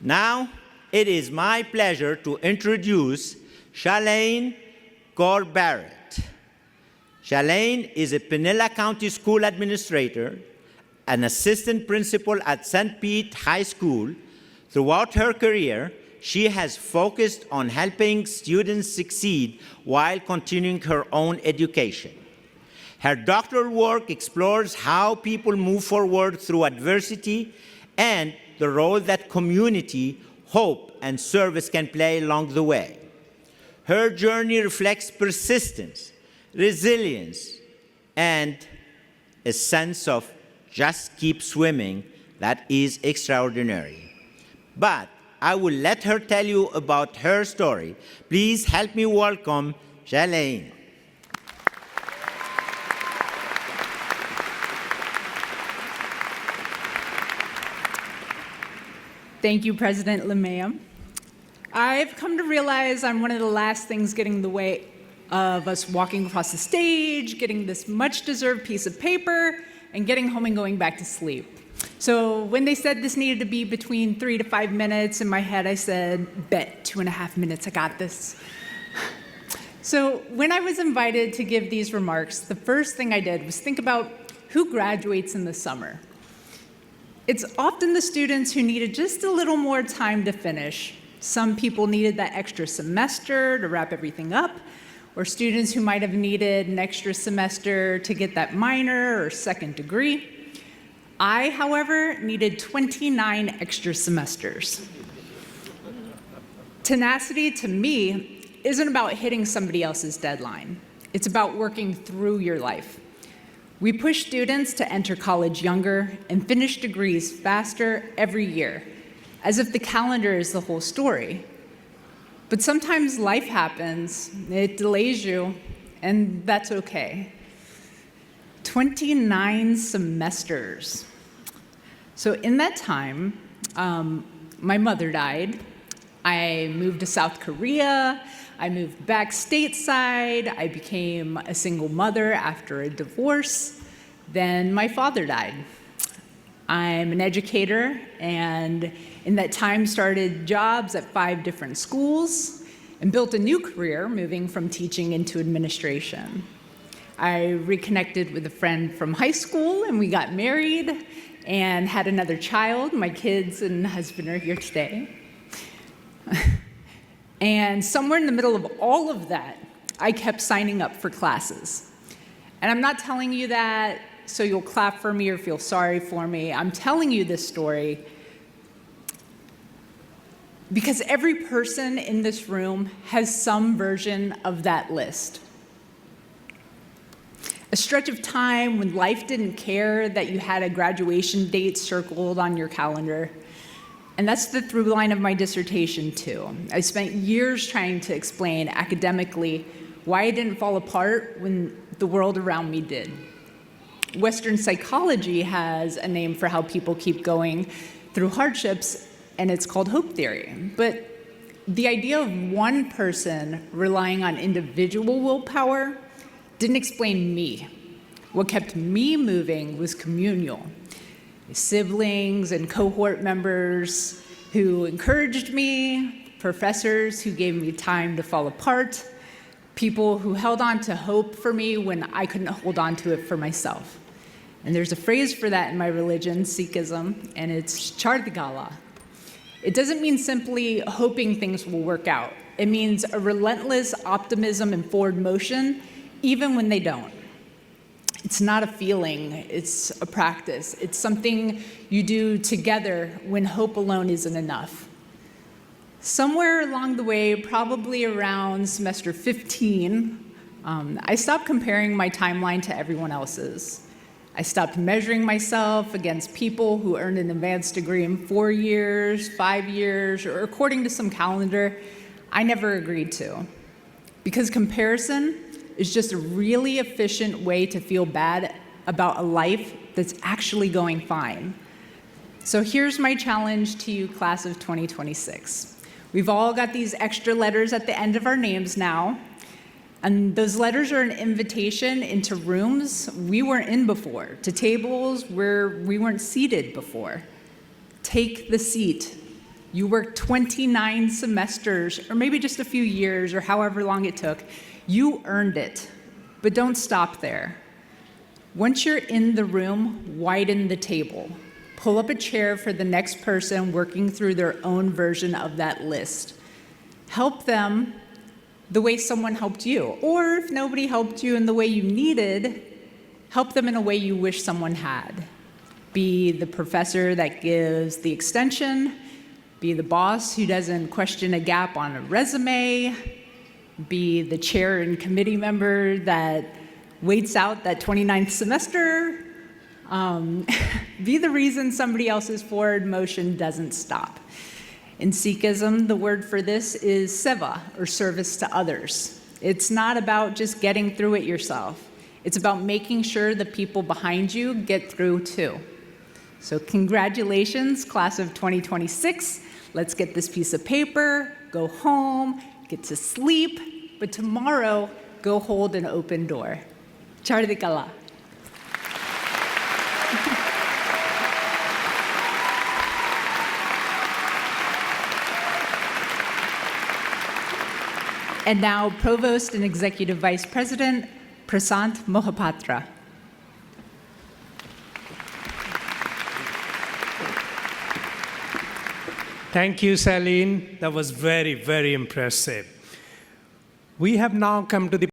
Now, it is my pleasure to introduce Shalane Gore-Barrett. Shalane is a Pinella County School Administrator, an assistant principal at St. Pete High School. Throughout her career, she has focused on helping students succeed while continuing her own education. Her doctoral work explores how people move forward through adversity and the role that community, hope, and service can play along the way. Her journey reflects persistence, resilience, and a sense of just keep swimming that is extraordinary. But I will let her tell you about her story. Please help me welcome Shalane. Thank you, President Lemay. I've come to realize I'm one of the last things getting in the way of us walking across the stage, getting this much-deserved piece of paper, and getting home and going back to sleep. So when they said this needed to be between 3 to 5 minutes, in my head I said, bet 2.5 minutes, I got this. So when I was invited to give these remarks, the first thing I did was think about who graduates in the summer. It's often the students who needed just a little more time to finish. Some people needed that extra semester to wrap everything up, or students who might have needed an extra semester to get that minor or second degree. I, however, needed 29 extra semesters. Tenacity, to me, isn't about hitting somebody else's deadline. It's about working through your life. We push students to enter college younger and finish degrees faster every year, as if the calendar is the whole story. But sometimes life happens, it delays you, and that's okay. 29 semesters. So in that time, my mother died. I moved to South Korea. I moved back stateside. I became a single mother after a divorce. Then my father died. I'm an educator, and in that time started jobs at 5 different schools and built a new career, moving from teaching into administration. I reconnected with a friend from high school, and we got married and had another child. My kids and husband are here today. And somewhere in the middle of all of that, I kept signing up for classes. And I'm not telling you that so you'll clap for me or feel sorry for me. I'm telling you this story because every person in this room has some version of that list. A stretch of time when life didn't care that you had a graduation date circled on your calendar. And that's the through line of my dissertation, too. I spent years trying to explain academically why I didn't fall apart when the world around me did. Western psychology has a name for how people keep going through hardships, and it's called hope theory. But the idea of one person relying on individual willpower didn't explain me. What kept me moving was communal. Siblings and cohort members who encouraged me, professors who gave me time to fall apart, people who held on to hope for me when I couldn't hold on to it for myself. And there's a phrase for that in my religion, Sikhism, and it's Chardgala. It doesn't mean simply hoping things will work out. It means a relentless optimism and forward motion, even when they don't. It's not a feeling, it's a practice. It's something you do together when hope alone isn't enough. Somewhere along the way, probably around semester 15, I stopped comparing my timeline to everyone else's. I stopped measuring myself against people who earned an advanced degree in 4 years, 5 years, or according to some calendar I never agreed to. Because comparison is just a really efficient way to feel bad about a life that's actually going fine. So here's my challenge to you, class of 2026. We've all got these extra letters at the end of our names now, and those letters are an invitation into rooms we weren't in before, to tables where we weren't seated before. Take the seat. You worked 29 semesters, or maybe just a few years, or however long it took. You earned it. But don't stop there. Once you're in the room, widen the table. Pull up a chair for the next person working through their own version of that list. Help them the way someone helped you. Or if nobody helped you in the way you needed, help them in a way you wish someone had. Be the professor that gives the extension, be the boss who doesn't question a gap on a resume, be the chair and committee member that waits out that 29th semester, be the reason somebody else's forward motion doesn't stop. In Sikhism, the word for this is seva, or service to others. It's not about just getting through it yourself. It's about making sure the people behind you get through too. So congratulations, class of 2026. Let's get this piece of paper, go home, get to sleep, but tomorrow, go hold an open door. Chardi kala. And now, Provost and Executive Vice President, Prasant Mohapatra. Thank you, Celine. That was very, very impressive. We have now come to the